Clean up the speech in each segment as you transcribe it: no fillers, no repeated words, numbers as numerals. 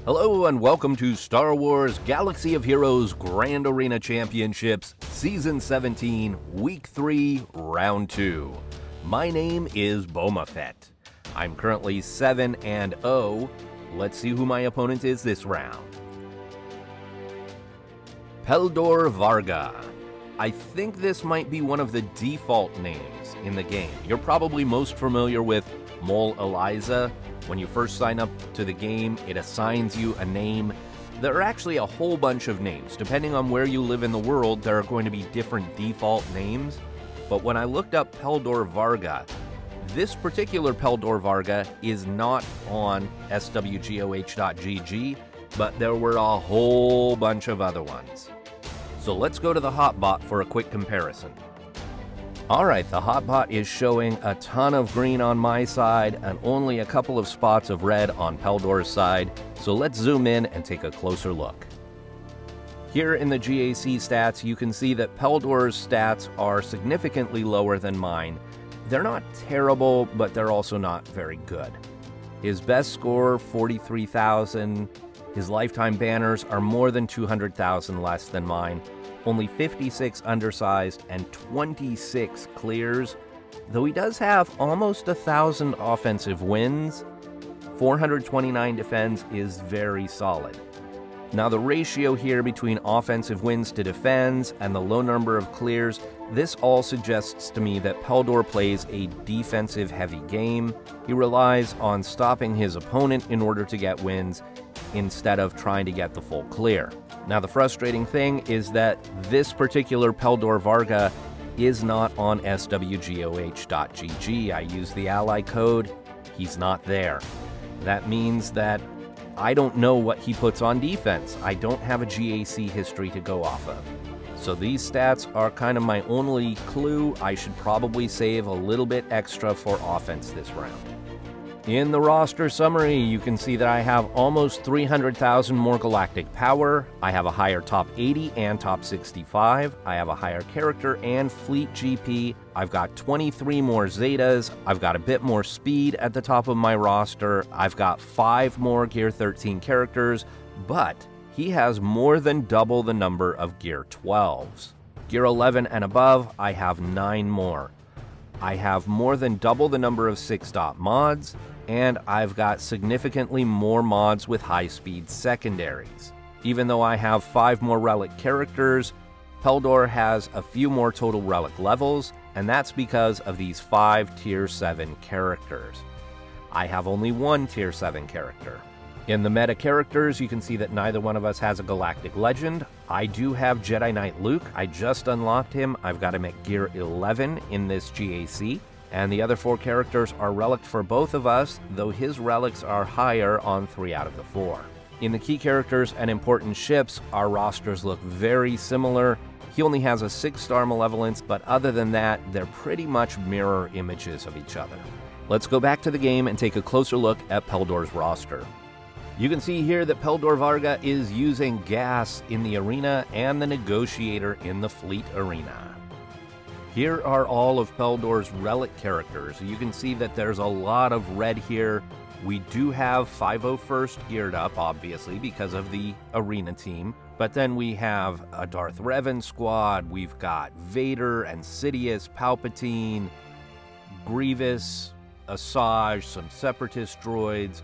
Hello and welcome to Star Wars Galaxy of Heroes Grand Arena Championships Season 17, Week 3, Round 2. My name is Boma Fett. I'm currently 7-0. Let's see who my opponent is this round. Peldor Varga. I think this might be one of the default names in the game. You're probably most familiar with Mole Eliza. When you first sign up to the game, it assigns you a name. There are actually a whole bunch of names. Depending on where you live in the world, there are going to be different default names. But when I looked up Peldor Varga, this particular Peldor Varga is not on SWGOH but there were a whole bunch of other ones. So let's go to the hotbot for a quick comparison. Alright, the hotbot is showing a ton of green on my side and only a couple of spots of red on Peldor's side, so let's zoom in and take a closer look. Here in the GAC stats, you can see that Peldor's stats are significantly lower than mine. They're not terrible, but they're also not very good. His best score, 43,000. His lifetime banners are more than 200,000 less than mine. Only 56 undersized and 26 clears, though he does have almost 1,000 offensive wins. 429 defense is very solid. Now the ratio here between offensive wins to defense and the low number of clears, this all suggests to me that Peldor plays a defensive heavy game. He relies on stopping his opponent in order to get wins instead of trying to get the full clear. Now the frustrating thing is that this particular Peldor Varga is not on SWGOH.GG. I use the ally code, he's not there. That means that I don't know what he puts on defense. I don't have a GAC history to go off of. So these stats are kind of my only clue. I should probably save a little bit extra for offense this round. In the roster summary, you can see that I have almost 300,000 more galactic power. I have a higher top 80 and top 65. I have a higher character and fleet GP. I've got 23 more Zetas. I've got a bit more speed at the top of my roster. I've got 5 more Gear 13 characters, but he has more than double the number of Gear 12s. Gear 11 and above, I have 9 more. I have more than double the number of 6-dot mods, and I've got significantly more mods with high-speed secondaries. Even though I have 5 more relic characters, Peldor has a few more total relic levels, and that's because of these 5 Tier 7 characters. I have only 1 Tier 7 character. In the meta characters, you can see that neither one of us has a galactic legend. I do have Jedi Knight Luke. I just unlocked him. I've got him at Gear 11 in this GAC. And the other 4 characters are relic for both of us, though his relics are higher on 3 out of the 4. In the key characters and important ships, our rosters look very similar. He only has a 6-star malevolence, but other than that, they're pretty much mirror images of each other. Let's go back to the game and take a closer look at Peldor's roster. You can see here that Peldor Varga is using gas in the arena and the negotiator in the fleet arena. Here are all of Peldor's relic characters. You can see that there's a lot of red here. We do have 501st geared up, obviously, because of the arena team. But then we have a Darth Revan squad. We've got Vader and Sidious, Palpatine, Grievous, Asajj, some Separatist droids,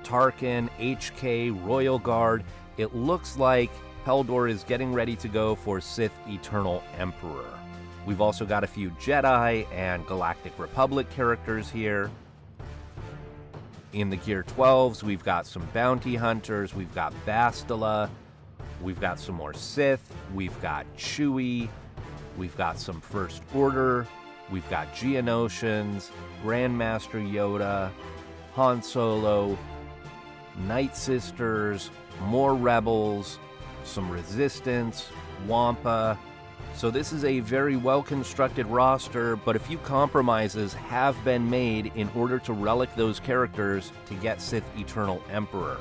Tarkin, HK, Royal Guard. It looks like Peldor is getting ready to go for Sith Eternal Emperor. We've also got a few Jedi and Galactic Republic characters here. In the Gear 12s, we've got some Bounty Hunters, we've got Bastila, we've got some more Sith, we've got Chewie, we've got some First Order, we've got Geonosians, Grandmaster Yoda, Han Solo, Night Sisters, more Rebels, some Resistance, Wampa. So this is a very well-constructed roster, but a few compromises have been made in order to relic those characters to get Sith Eternal Emperor.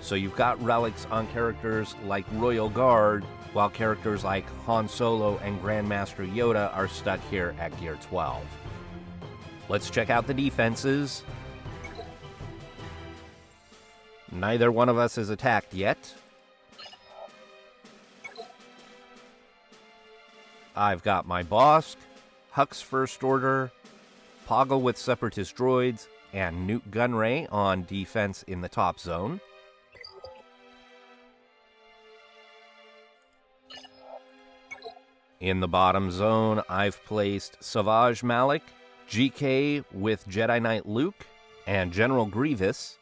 So you've got relics on characters like Royal Guard, while characters like Han Solo and Grandmaster Yoda are stuck here at Gear 12. Let's check out the defenses. Neither one of us is attacked yet. I've got my Bosk, Huck's First Order, Poggle with Separatist Droids, and Newt Gunray on defense in the top zone. In the bottom zone, I've placed Savage Malik, GK with Jedi Knight Luke, and General Grievous.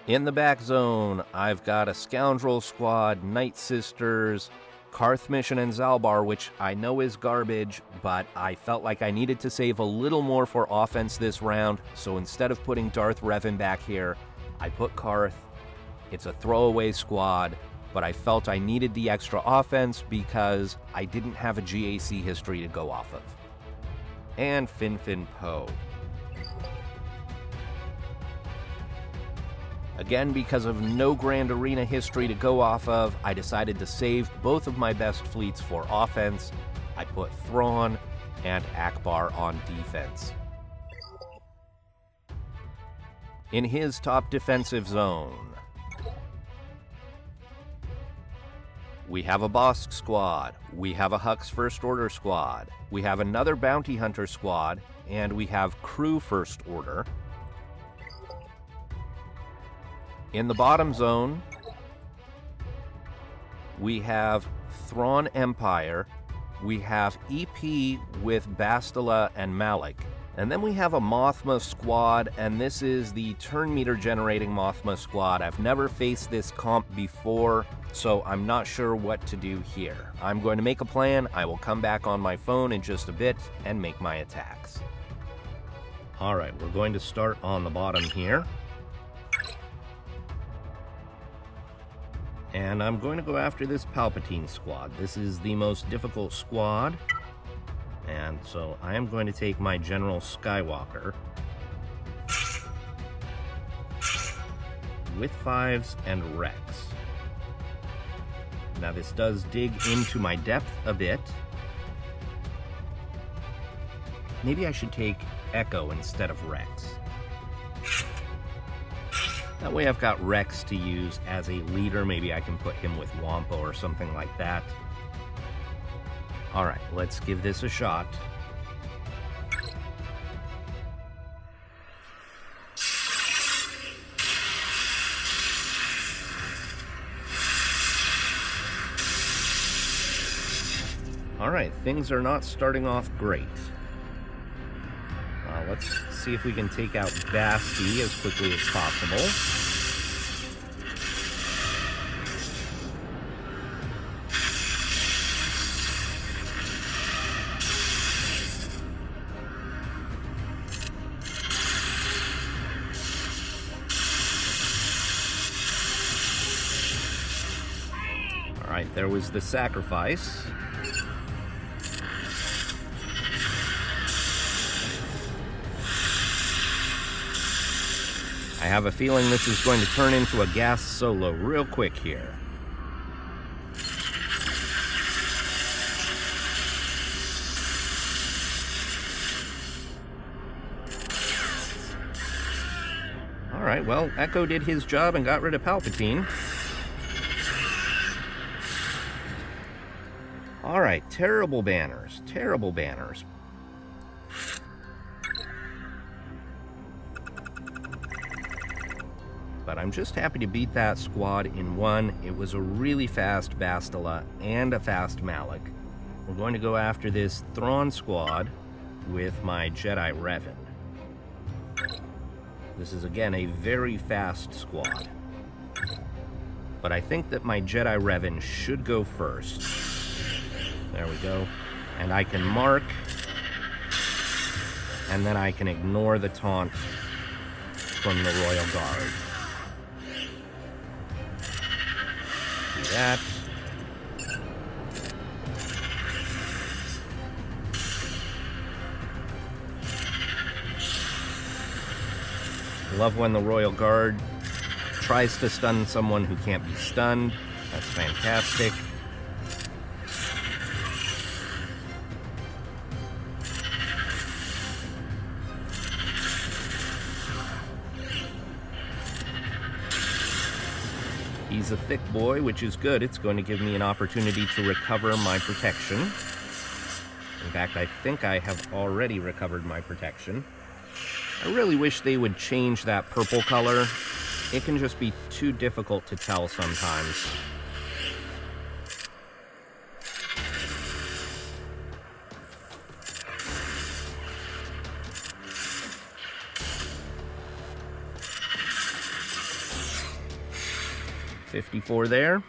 In the back zone, I've got a Scoundrel Squad, Night Sisters, Karth Mission, and Zalbar, which I know is garbage, but I felt like I needed to save a little more for offense this round, so instead of putting Darth Revan back here, I put Karth. It's a throwaway squad, but I felt I needed the extra offense because I didn't have a GAC history to go off of. And Fin Fin Poe. Again, because of no Grand Arena history to go off of, I decided to save both of my best fleets for offense. I put Thrawn and Akbar on defense. In his top defensive zone, we have a Bosk squad, we have a Huck's First Order squad, we have another Bounty Hunter squad, and we have Crew First Order. In the bottom zone, we have Thrawn Empire, we have EP with Bastila and Malik, and then we have a Mothma squad, and this is the turn meter generating Mothma squad. I've never faced this comp before, so I'm not sure what to do here. I'm going to make a plan. I will come back on my phone in just a bit and make my attacks. Alright, we're going to start on the bottom here. And I'm going to go after this Palpatine squad. This is the most difficult squad. And so I am going to take my General Skywalker with 5s and Rex. Now this does dig into my depth a bit. Maybe I should take Echo instead of Rex. That way I've got Rex to use as a leader. Maybe I can put him with Wampa or something like that. Alright, let's give this a shot. Alright, things are not starting off great. Let's see if we can take out Basti as quickly as possible. Alright, there was the sacrifice. I have a feeling this is going to turn into a gas solo real quick here. Alright, well, Echo did his job and got rid of Palpatine. Alright, terrible banners. Terrible banners. But I'm just happy to beat that squad in one. It was a really fast Bastila and a fast Malik. We're going to go after this Thrawn squad with my Jedi Revan. This is again a very fast squad. But I think that my Jedi Revan should go first. There we go. And I can mark, and then I can ignore the taunt from the Royal Guard. That. Love when the Royal Guard tries to stun someone who can't be stunned. That's fantastic. He's a thick boy, which is good. It's going to give me an opportunity to recover my protection. In fact, I think I have already recovered my protection. I really wish they would change that purple color. It can just be too difficult to tell sometimes. $54 there.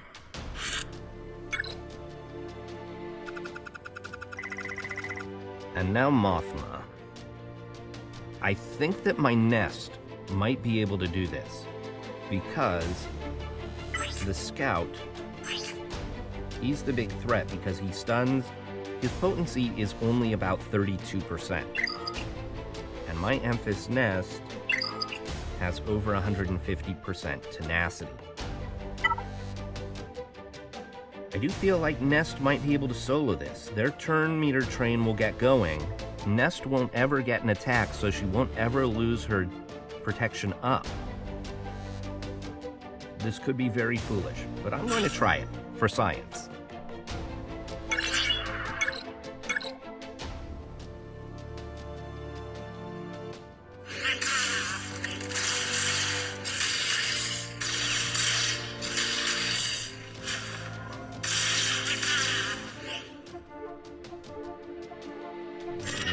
And now Mothma. I think that my nest might be able to do this, because the scout, he's the big threat because he stuns. His potency is only about 32%. And my Emphis nest has over 150% tenacity. I do feel like Nest might be able to solo this. Their turn meter train will get going. Nest won't ever get an attack, so she won't ever lose her protection up. This could be very foolish, but I'm going to try it for science.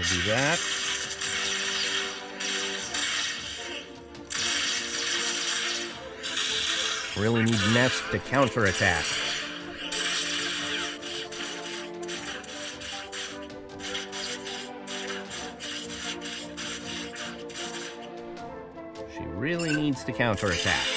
Do that. Really need Nest to counterattack. She really needs to counterattack.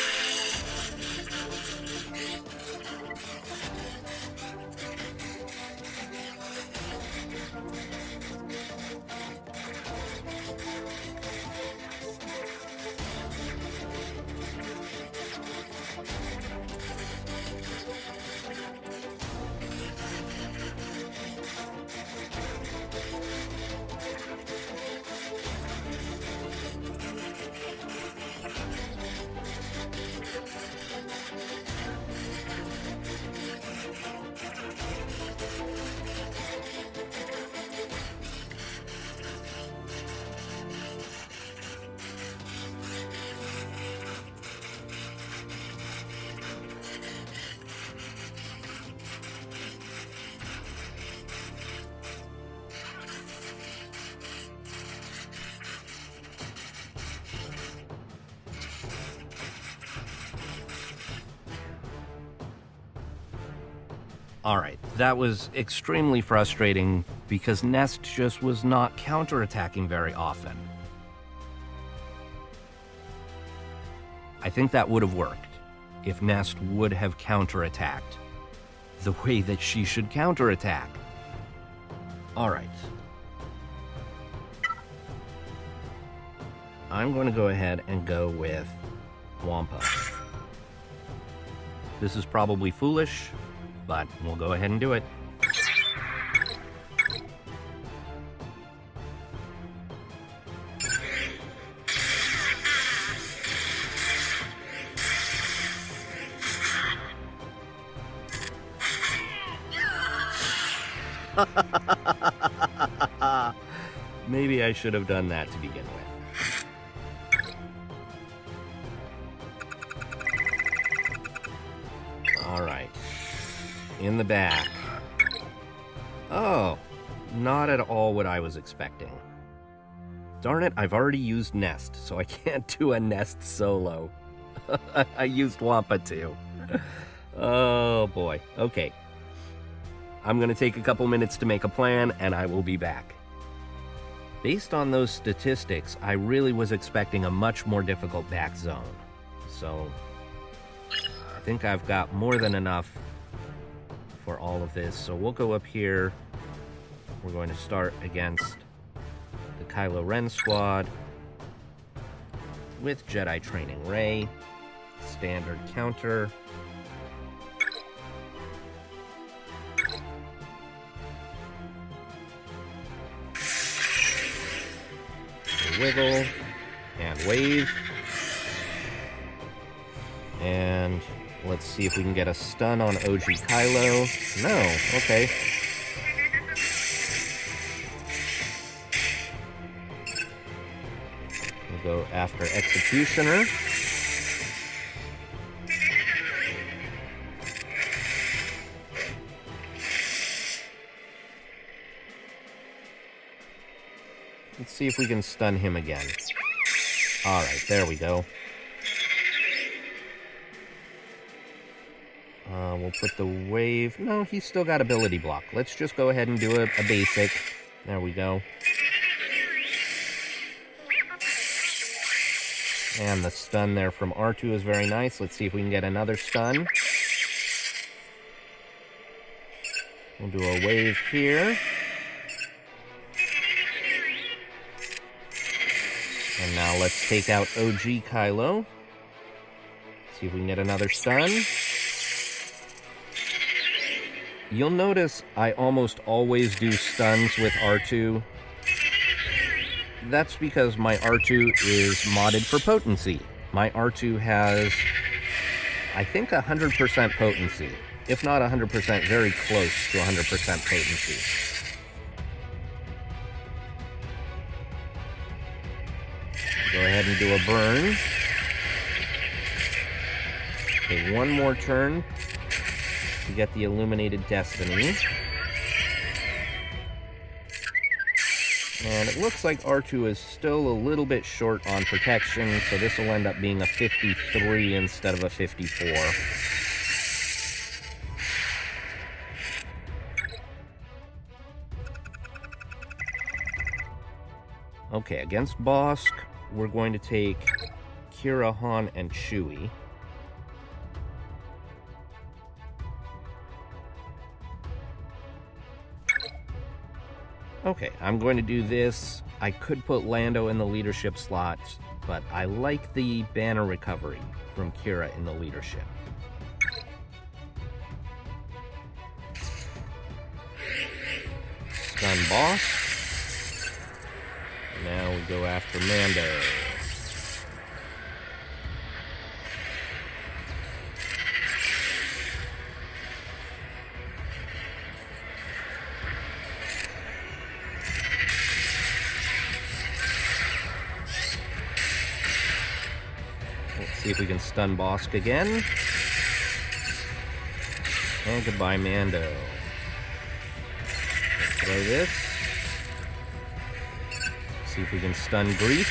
Alright, that was extremely frustrating because Nest just was not counterattacking very often. I think that would have worked if Nest would have counterattacked the way that she should counterattack. Alright. I'm going to go ahead and go with Wampa. This is probably foolish, but we'll go ahead and do it. Maybe I should have done that to begin with. All right. In the back. Oh, not at all what I was expecting. Darn it, I've already used Nest, so I can't do a Nest solo. I used Wampa too. Oh boy. Okay. I'm going to take a couple minutes to make a plan, and I will be back. Based on those statistics, I really was expecting a much more difficult back zone. So, I think I've got more than enough for all of this. So we'll go up here. We're going to start against the Kylo Ren squad with Jedi Training Rey, standard counter. Wiggle and wave. And Let's see if we can get a stun on OG Kylo. No, okay. We'll go after Executioner. Let's see if we can stun him again. Alright, there we go. We'll put the wave... No, he's still got ability block. Let's just go ahead and do a basic. There we go. And the stun there from R2 is very nice. Let's see if we can get another stun. We'll do a wave here. And now let's take out OG Kylo. See if we can get another stun. You'll notice I almost always do stuns with R2. That's because my R2 is modded for potency. My R2 has, I think, 100% potency. If not 100%, very close to 100% potency. Go ahead and do a burn. Okay, one more turn to get the Illuminated Destiny. And it looks like R2 is still a little bit short on protection, so this will end up being a 53 instead of a 54. Okay, against Bosk, we're going to take Kira, Han, and Chewie. Okay, I'm going to do this. I could put Lando in the leadership slot, but I like the banner recovery from Kira in the leadership. Stun Boss. Now we go after Mando. Let's see if we can stun Bosk again. And goodbye, Mando. Let's throw this. See if we can stun Grease.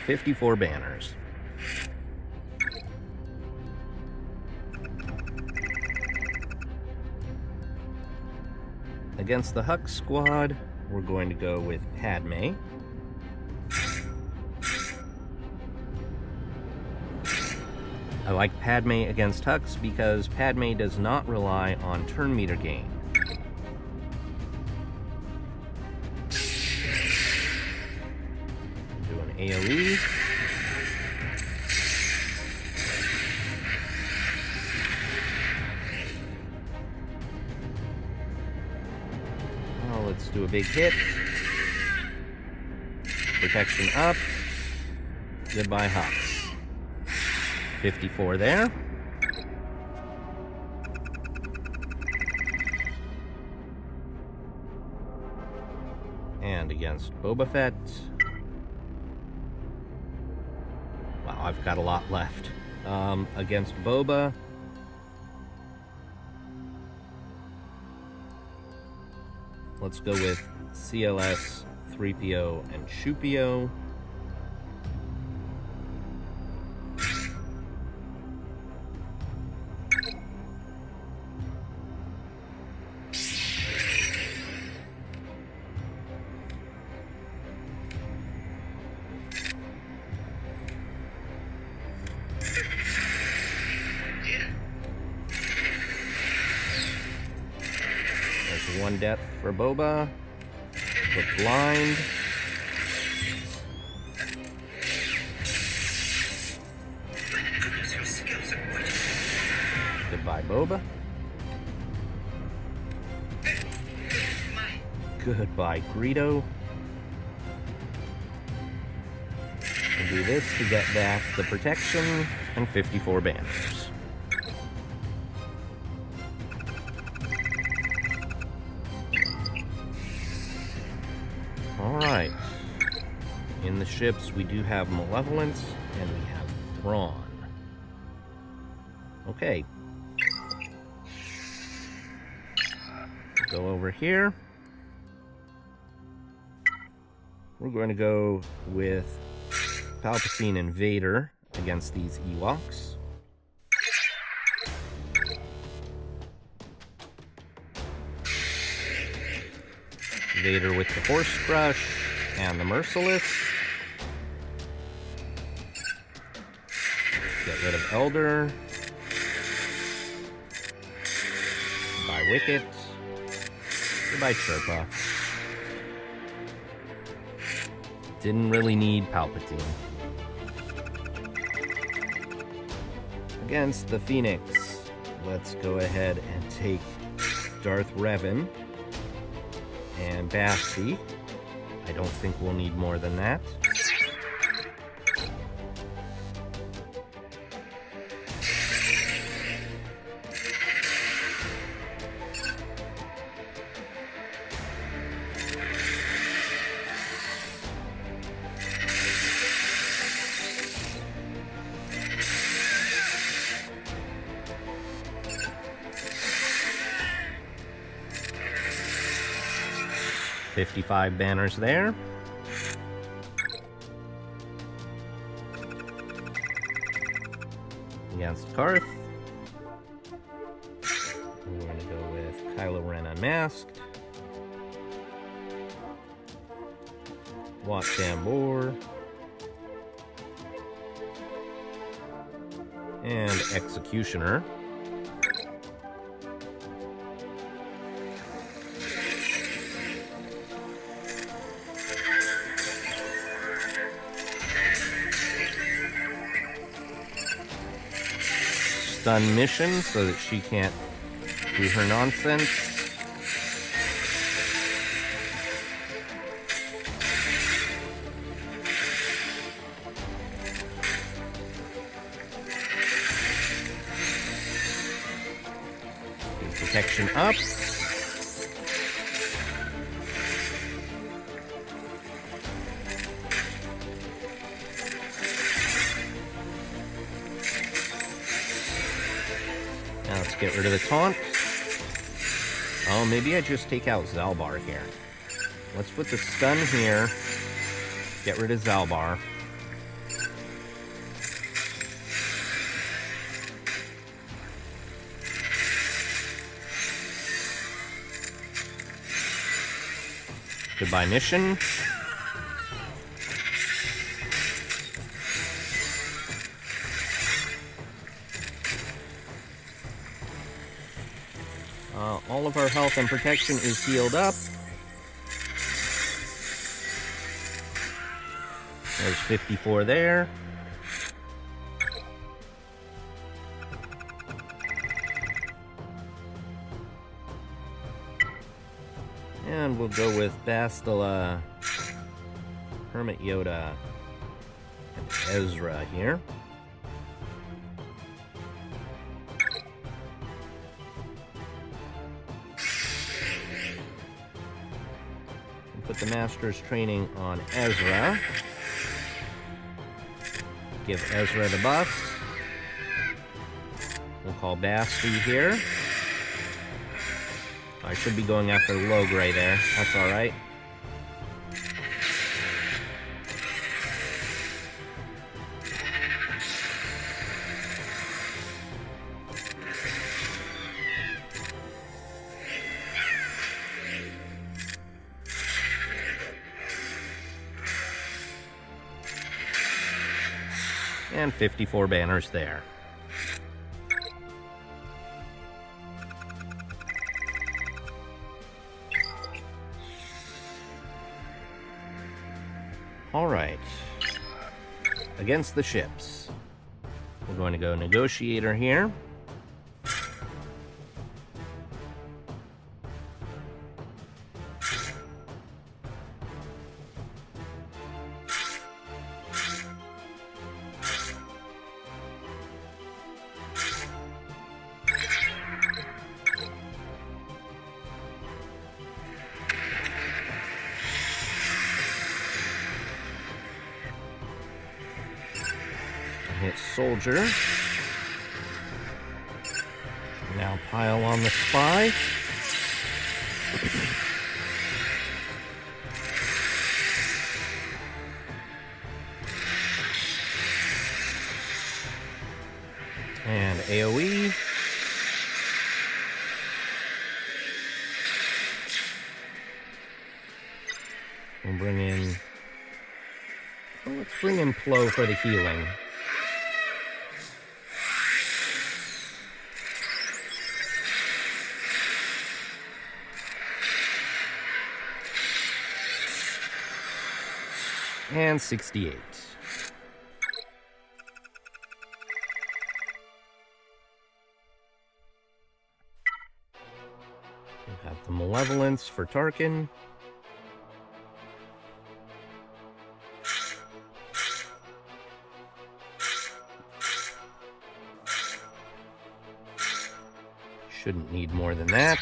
$54 banners. Against the Hux squad, we're going to go with Padme. I like Padme against Hux because Padme does not rely on turn meter gain. Do an AoE. Let's do a big hit. Protection up. Goodbye, Hux. 54 there. And against Boma Fett. Wow, I've got a lot left. Against Boba. Let's go with CLS, 3PO, and Shupio. One death for Boba. Put blind. Goodbye, Boba. Goodbye, Greedo. We'll do this to get back the protection and 54 banners. Alright. In the ships, we do have Malevolence and we have Thrawn. Okay. Go over here. We're going to go with Palpatine and Vader against these Ewoks. Vader with the Force Crush and the Merciless. Get rid of Elder. Goodbye, Wicket. Goodbye, Chirpa. Didn't really need Palpatine. Against the Phoenix, let's go ahead and take Darth Revan and Basti. I don't think we'll need more than that. $55 banners there. Against Karth. We're going to go with Kylo Ren Unmasked. Wat Tambor. And Executioner. Stun mission so that she can't do her nonsense. Protection up. Now let's get rid of the taunt. Oh, maybe I just take out Zalbar here. Let's put the stun here. Get rid of Zalbar. Goodbye, mission. All of our health and protection is healed up. There's 54 there. And we'll go with Bastila, Hermit Yoda, and Ezra here. Put the Master's Training on Ezra. Give Ezra the buff. We'll call Basti here. I should be going after Logray there. That's alright. And 54 banners there. Alright. Against the ships. We're going to go Negotiator here. its soldier. Now pile on the spy. And AoE. We'll bring in... well, let's bring in Plo for the healing. And 68. We've got the Malevolence for Tarkin. Shouldn't need more than that.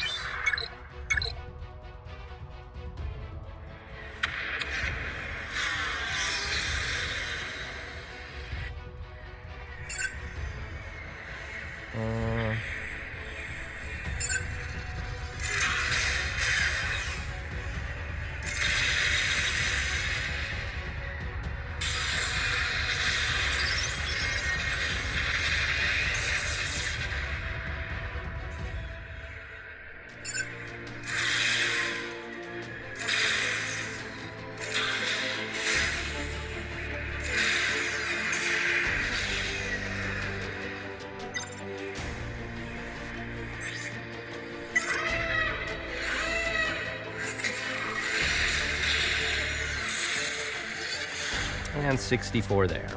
And 64 there.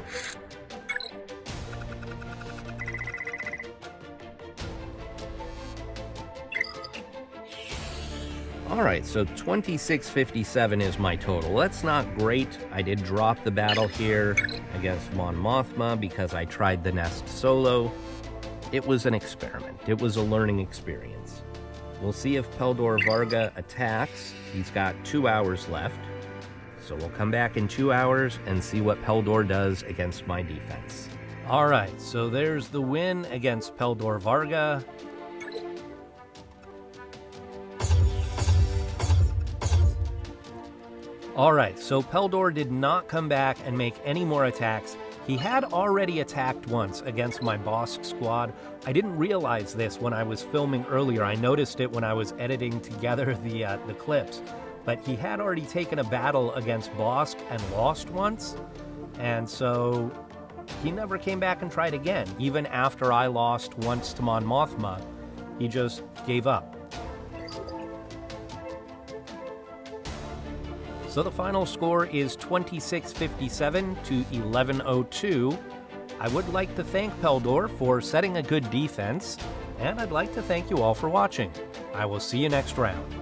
Alright, so 2657 is my total. That's not great. I did drop the battle here against Mon Mothma because I tried the nest solo. It was an experiment. It was a learning experience. We'll see if Peldor Varga attacks. He's got 2 hours left. So we'll come back in 2 hours and see what Peldor does against my defense. All right, so there's the win against Peldor Varga. All right, so Peldor did not come back and make any more attacks. He had already attacked once against my Bossk squad. I didn't realize this when I was filming earlier. I noticed it when I was editing together the clips. But he had already taken a battle against Bossk and lost once, and so he never came back and tried again. Even after I lost once to Mon Mothma, he just gave up. So the final score is 2657 to 1102. I would like to thank Peldor for setting a good defense, and I'd like to thank you all for watching. I will see you next round.